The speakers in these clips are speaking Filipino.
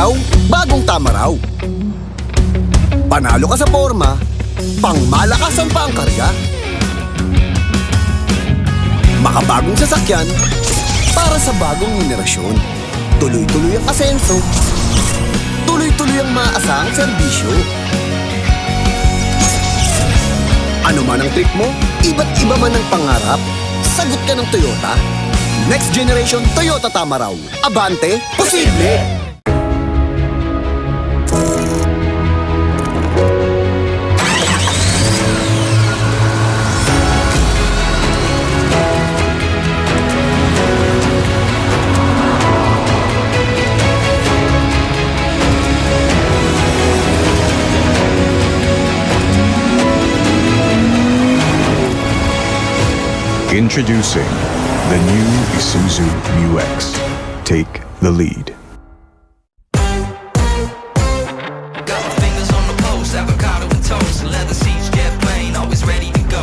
araw, bagong tama raw. Panalo ka sa forma, pangmalakasan pa ang karga. Makabagong sasakyan, para sa bagong henerasyon. Tuloy-tuloy ang asenso, tuloy-tuloy ang maasahang serbisyo. Ano man ang trip mo, iba't iba man ang pangarap, sagot ka ng Toyota. Next generation Toyota tama raw. Abante, posible! Introducing the new Isuzu Mu-X. Take the lead. Got my fingers on the pulse, avocado and toast, leather seats, jet plane, always ready to go.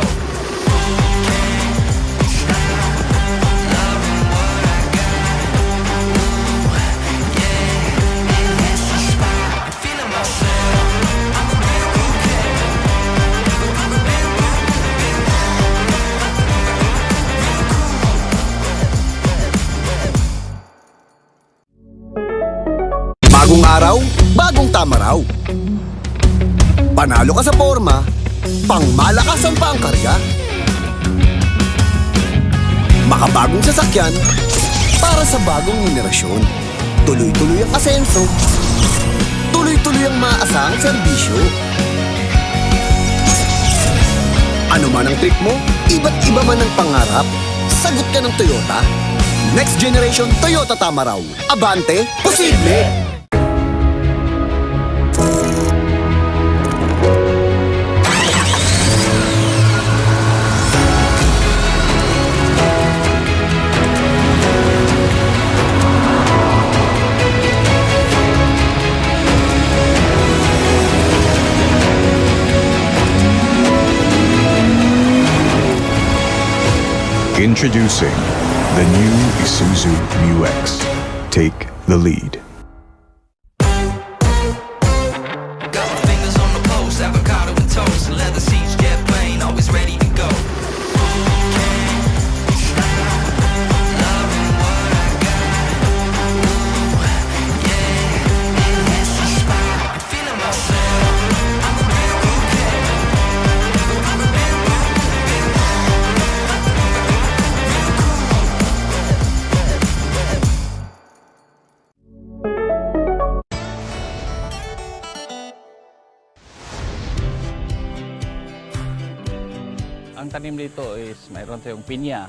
Bagong araw, bagong tama raw. Panalo ka sa forma, pangmalakasan pa ang karga. Makabagong sasakyan, para sa bagong henerasyon. Tuloy-tuloy ang asenso, tuloy-tuloy ang maasahang serbisyo. Ano man ang trip mo, iba't iba man ang pangarap, sagot ka ng Toyota. Next generation Toyota tama raw. Abante, posible! Introducing the new Isuzu Mu-X. Take the lead. Got my fingers on the pulse, avocado and toast, leather seats, jet plane, always ready to go. Ang tanim dito is mayroon tayong pinya,